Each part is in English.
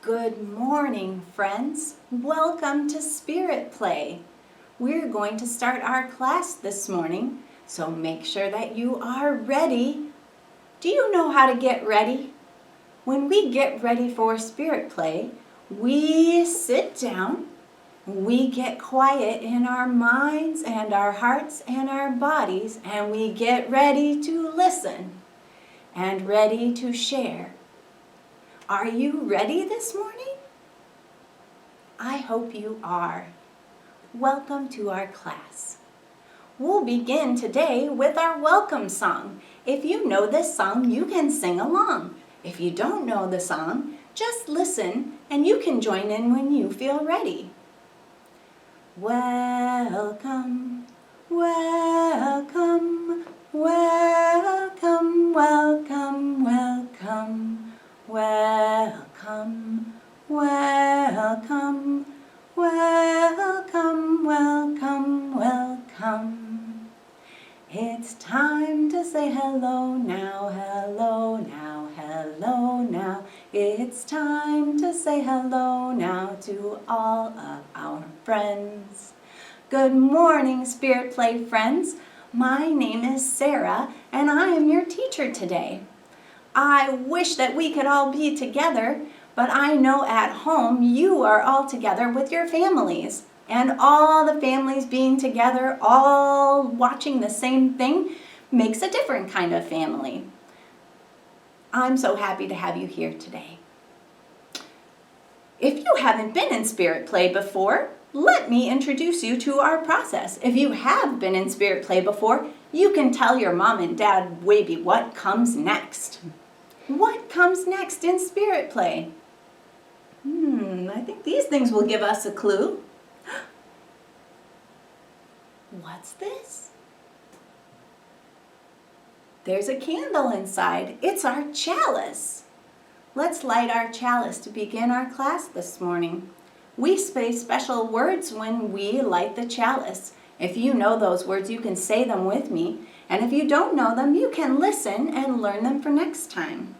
Good morning, friends. Welcome to Spirit Play. We're going to start our class this morning, so make sure that you are ready. Do you know how to get ready? When we get ready for Spirit Play, we sit down, we get quiet in our minds and our hearts and our bodies, and we get ready to listen and ready to share. Are you ready this morning? I hope you are. Welcome to our class. We'll begin today with our welcome song. If you know this song, you can sing along. If you don't know the song, just listen and you can join in when you feel ready. Welcome, welcome, welcome, welcome, welcome. Welcome, welcome, welcome, welcome, welcome. It's time to say hello now, hello now, hello now. It's time to say hello now to all of our friends. Good morning, Spirit Play friends. My name is Sarah, and I am your teacher today. I wish that we could all be together, but I know at home you are all together with your families. And all the families being together, all watching the same thing, makes a different kind of family. I'm so happy to have you here today. If you haven't been in Spirit Play before, let me introduce you to our process. If you have been in Spirit Play before, you can tell your mom and dad maybe what comes next. What comes next in Spirit Play? I think these things will give us a clue. What's this? There's a candle inside. It's our chalice. Let's light our chalice to begin our class this morning. We say special words when we light the chalice. If you know those words, you can say them with me. And if you don't know them, you can listen and learn them for next time.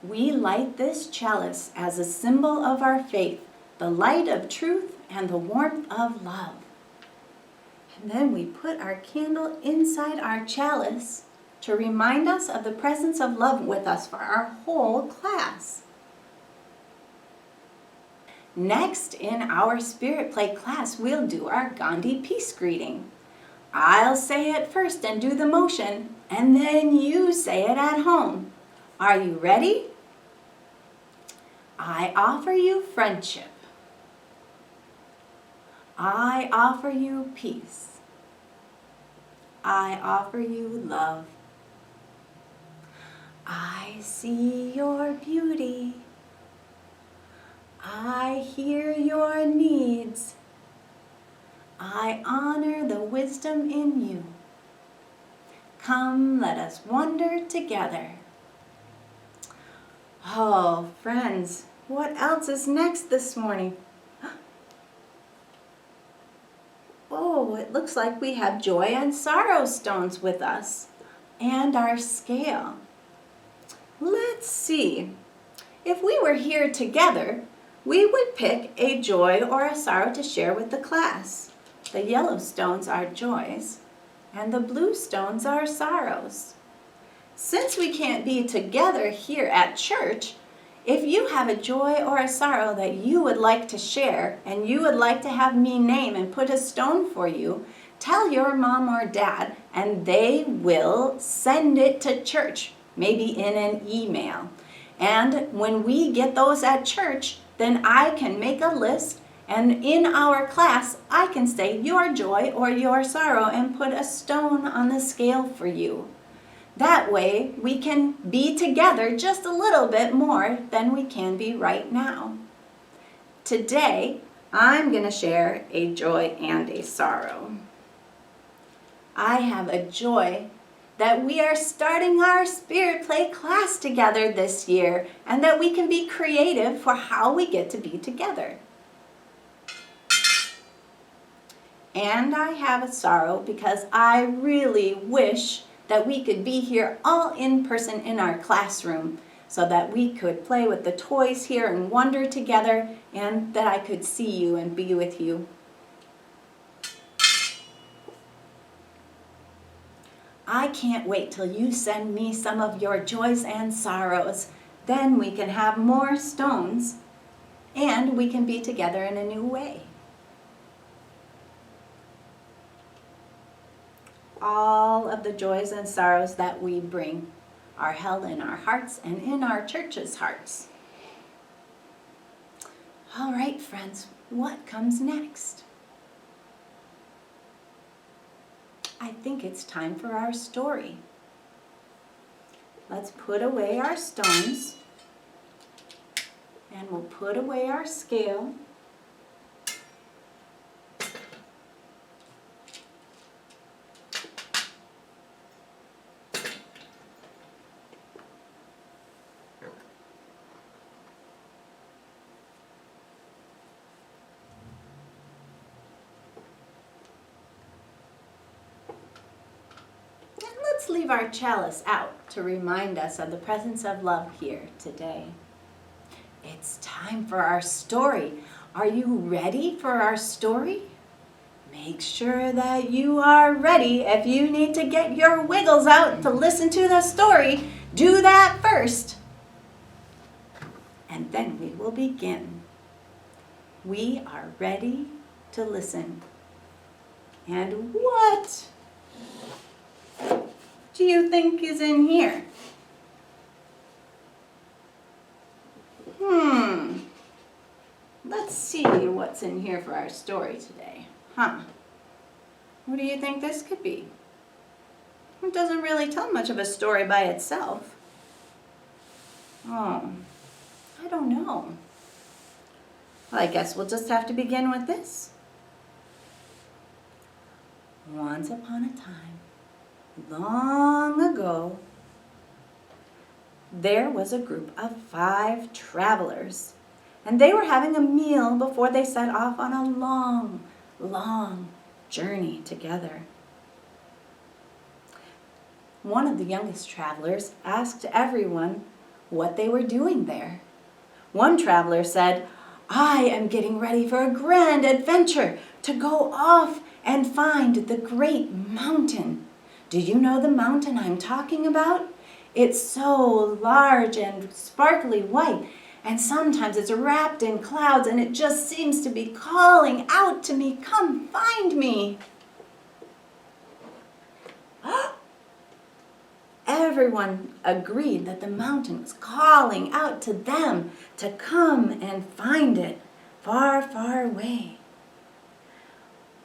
We light this chalice as a symbol of our faith, the light of truth and the warmth of love. And then we put our candle inside our chalice to remind us of the presence of love with us for our whole class. Next, in our Spirit Play class, we'll do our Gandhi peace greeting. I'll say it first and do the motion, and then you say it at home. Are you ready? I offer you friendship. I offer you peace. I offer you love. I see your beauty. I hear your needs. I honor the wisdom in you. Come, let us wander together. Oh, friends, what else is next this morning? Oh, it looks like we have joy and sorrow stones with us, and our scale. Let's see. If we were here together, we would pick a joy or a sorrow to share with the class. The yellow stones are joys, and the blue stones are sorrows. Since we can't be together here at church, if you have a joy or a sorrow that you would like to share and you would like to have me name and put a stone for you, tell your mom or dad and they will send it to church, maybe in an email. And when we get those at church, then I can make a list, and in our class I can say your joy or your sorrow and put a stone on the scale for you. That way, we can be together just a little bit more than we can be right now. Today, I'm going to share a joy and a sorrow. I have a joy that we are starting our Spirit Play class together this year, and that we can be creative for how we get to be together. And I have a sorrow because I really wish that we could be here all in person in our classroom. so that we could play with the toys here and wonder together, and that I could see you and be with you. I can't wait till you send me some of your joys and sorrows. Then we can have more stones, and we can be together in a new way. All of the joys and sorrows that we bring are held in our hearts and in our church's hearts. All right, friends, what comes next? I think it's time for our story. Let's put away our stones, and we'll put away our scale. Let's leave our chalice out to remind us of the presence of love here today. It's time for our story. Are you ready for our story? Make sure that you are ready. If you need to get your wiggles out to listen to the story, do that first. And then we will begin. We are ready to listen. And what do you think is in here? Let's see what's in here for our story today. What do you think this could be? It doesn't really tell much of a story by itself. I don't know. Well, I guess we'll just have to begin with this. Once upon a time, long ago, there was a group of 5 travelers, and they were having a meal before they set off on a long, long journey together. One of the youngest travelers asked everyone what they were doing there. One traveler said, "I am getting ready for a grand adventure to go off and find the great mountain. Do you know the mountain I'm talking about? It's so large and sparkly white, and sometimes it's wrapped in clouds, and it just seems to be calling out to me, 'Come find me.'" Everyone agreed that the mountain was calling out to them to come and find it far, far away.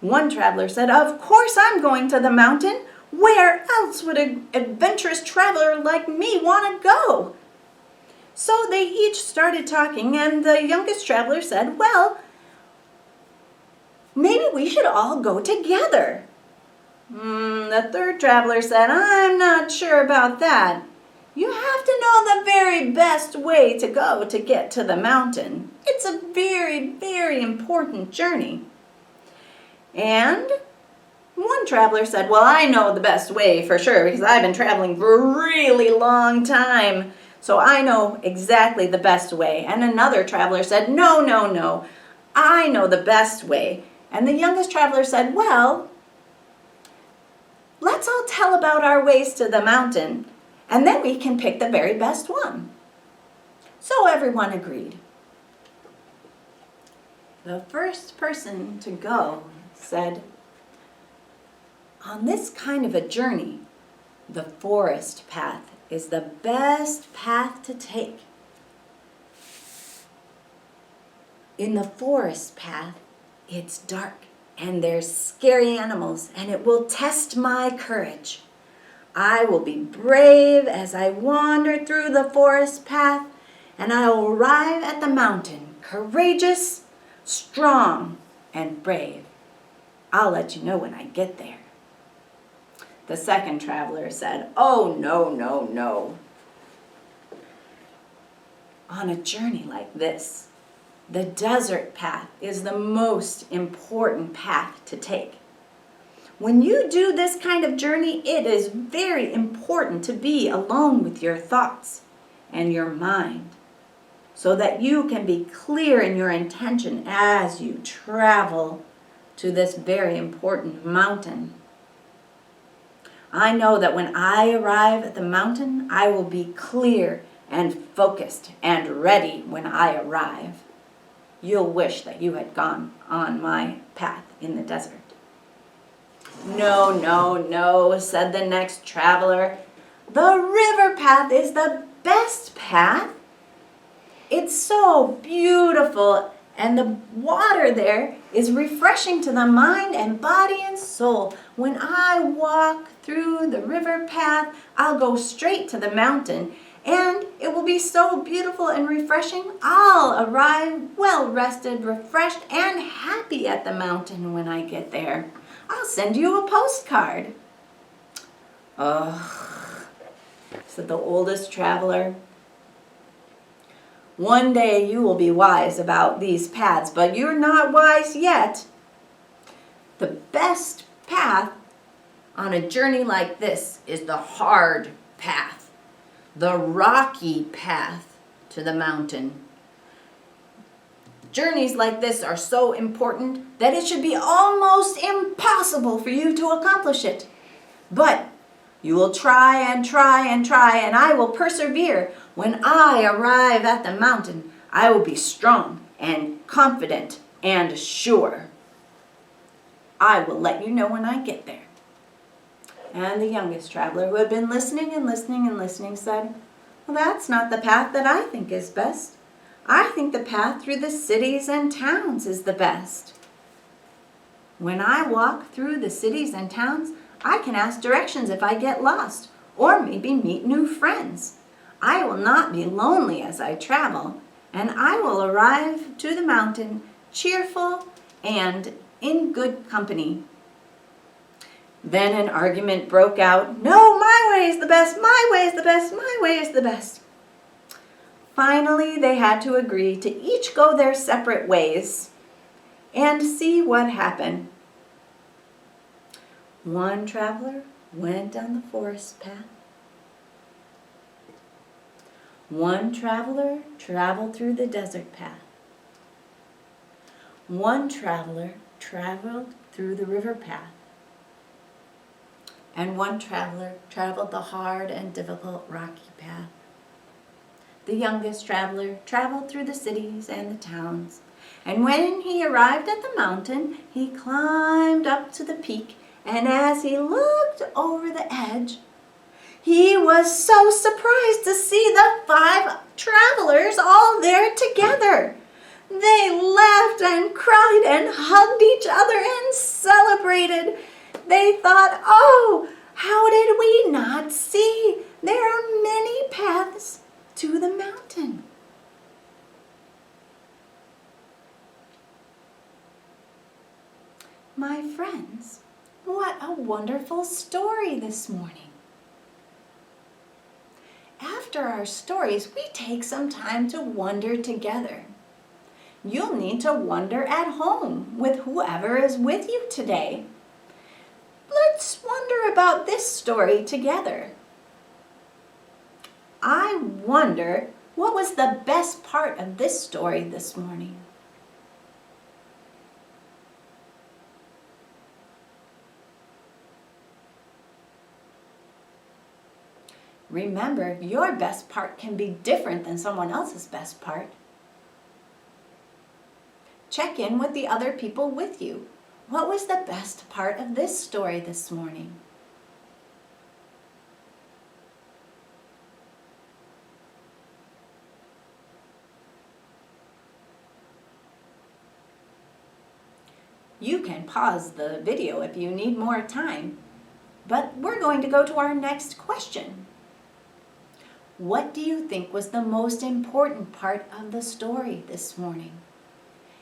One traveler said, "Of course I'm going to the mountain. Where else would an adventurous traveler like me want to go?" So they each started talking, and the youngest traveler said, "Well, maybe we should all go together." The third traveler said, "I'm not sure about that. You have to know the very best way to go to get to the mountain. It's a very, very important journey." And one traveler said, "Well, I know the best way for sure because I've been traveling for a really long time. So I know exactly the best way." And another traveler said, No, I know the best way." And the youngest traveler said, "Well, let's all tell about our ways to the mountain, and then we can pick the very best one." So everyone agreed. The first person to go said, "On this kind of a journey, the forest path is the best path to take. In the forest path, it's dark and there's scary animals, and it will test my courage. I will be brave as I wander through the forest path, and I will arrive at the mountain, courageous, strong, and brave. I'll let you know when I get there." The second traveler said, "Oh, no. On a journey like this, the desert path is the most important path to take. When you do this kind of journey, it is very important to be alone with your thoughts and your mind, so that you can be clear in your intention as you travel to this very important mountain. I know that when I arrive at the mountain, I will be clear and focused and ready when I arrive. You'll wish that you had gone on my path in the desert. No, no, no, said the next traveler. The river path is the best path. It's so beautiful, and the water there is refreshing to the mind and body and soul. When I walk through the river path, I'll go straight to the mountain, and it will be so beautiful and refreshing. I'll arrive well rested, refreshed, and happy at the mountain when I get there. I'll send you a postcard. Ugh, said the oldest traveler. One day you will be wise about these paths, but you're not wise yet. The best path on a journey like this is the hard path, the rocky path to the mountain. Journeys like this are so important that it should be almost impossible for you to accomplish it. But you will try and try and try, and I will persevere. When I arrive at the mountain, I will be strong and confident and sure. I will let you know when I get there. And the youngest traveler, who had been listening and listening and listening, said, well, that's not the path that I think is best. I think the path through the cities and towns is the best. When I walk through the cities and towns, I can ask directions if I get lost, or maybe meet new friends. I will not be lonely as I travel, and I will arrive to the mountain cheerful and in good company. Then an argument broke out. No, my way is the best, my way is the best, my way is the best. Finally, they had to agree to each go their separate ways and see what happened. One traveler went down the forest path. One traveler traveled through the desert path. One traveler traveled through the river path. And one traveler traveled the hard and difficult rocky path. The youngest traveler traveled through the cities and the towns. And when he arrived at the mountain, he climbed up to the peak, and as he looked over the edge, he was so surprised to see the 5 travelers all there together. They laughed and cried and hugged each other and celebrated. They thought, oh, how did we not see? There are many paths to the mountain. My friends, what a wonderful story this morning. After our stories, we take some time to wonder together. You'll need to wonder at home with whoever is with you today. Let's wonder about this story together. I wonder what was the best part of this story this morning. Remember, your best part can be different than someone else's best part. Check in with the other people with you. What was the best part of this story this morning? You can pause the video if you need more time, but we're going to go to our next question. What do you think was the most important part of the story this morning?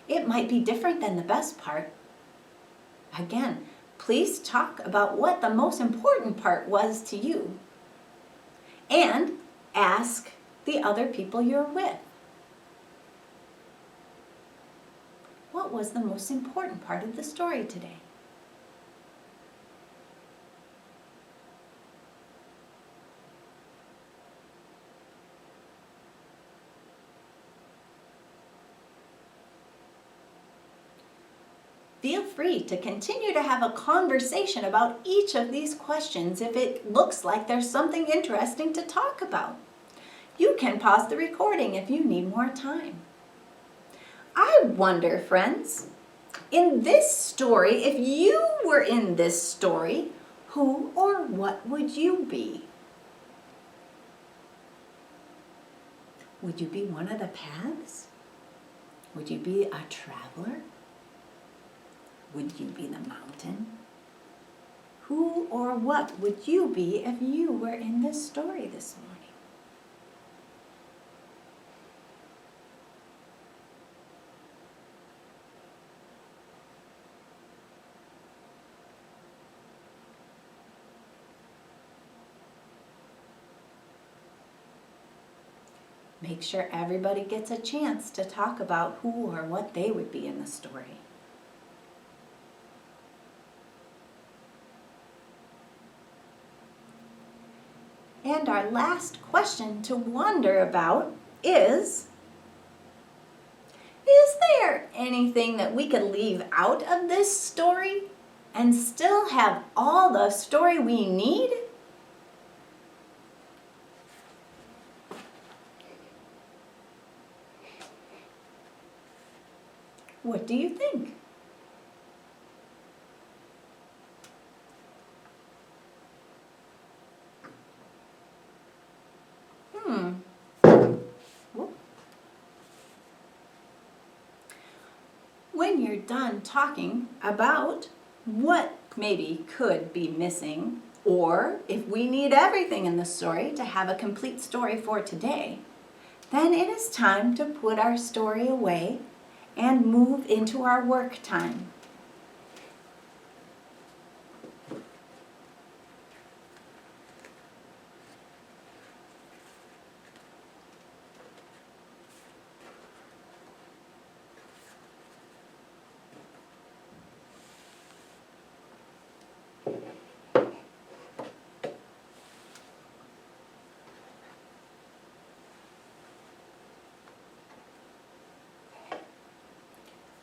It might be different than the best part. Again, please talk about what the most important part was to you. And ask the other people you're with. What was the most important part of the story today? Feel free to continue to have a conversation about each of these questions if it looks like there's something interesting to talk about. You can pause the recording if you need more time. I wonder, friends, in this story, if you were in this story, who or what would you be? Would you be one of the paths? Would you be a traveler? Would you be the mountain? Who or what would you be if you were in this story this morning? Make sure everybody gets a chance to talk about who or what they would be in the story. And our last question to wonder about is there anything that we could leave out of this story and still have all the story we need? What do you think? When you're done talking about what maybe could be missing, or if we need everything in the story to have a complete story for today, then it is time to put our story away and move into our work time.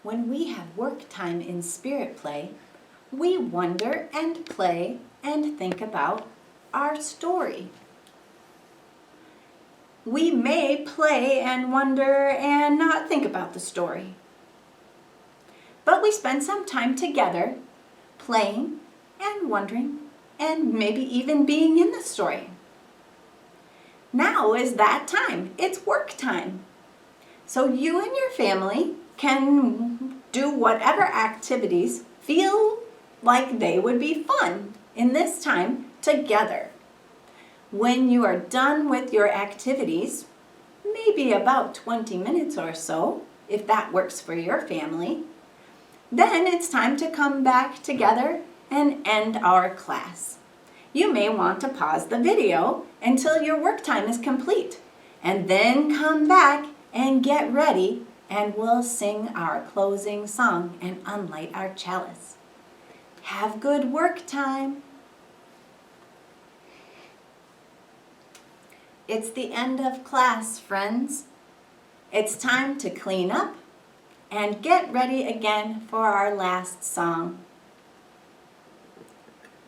When we have work time in spirit play, we wonder and play and think about our story. We may play and wonder and not think about the story. But we spend some time together playing and wondering and maybe even being in the story. Now is that time. It's work time. So you and your family can do whatever activities feel like they would be fun in this time together. When you are done with your activities, maybe about 20 minutes or so, if that works for your family, then it's time to come back together and end our class. You may want to pause the video until your work time is complete, and then come back and get ready, and we'll sing our closing song and unlight our chalice. Have good work time. It's the end of class, friends. It's time to clean up and get ready again for our last song.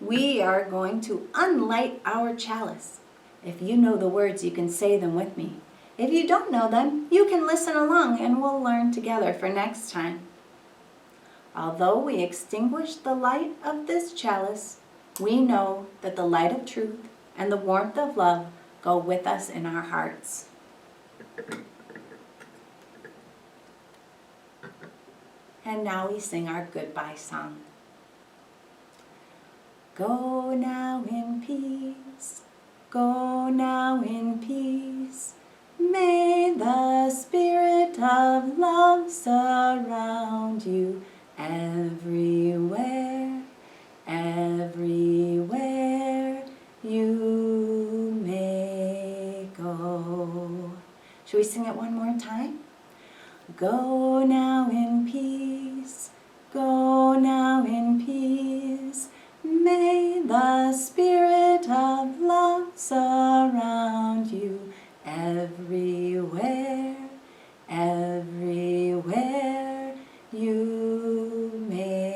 We are going to unlight our chalice. If you know the words, you can say them with me. If you don't know them, you can listen along and we'll learn together for next time. Although we extinguish the light of this chalice, we know that the light of truth and the warmth of love go with us in our hearts. And now we sing our goodbye song. Go now in peace, go now in peace. May the spirit of love surround you everywhere, everywhere you may go. Should we sing it one more time? Go now in peace, go now in peace. May the spirit of love surround you everywhere, everywhere you may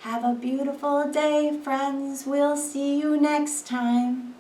Have a beautiful day, friends. We'll see you next time.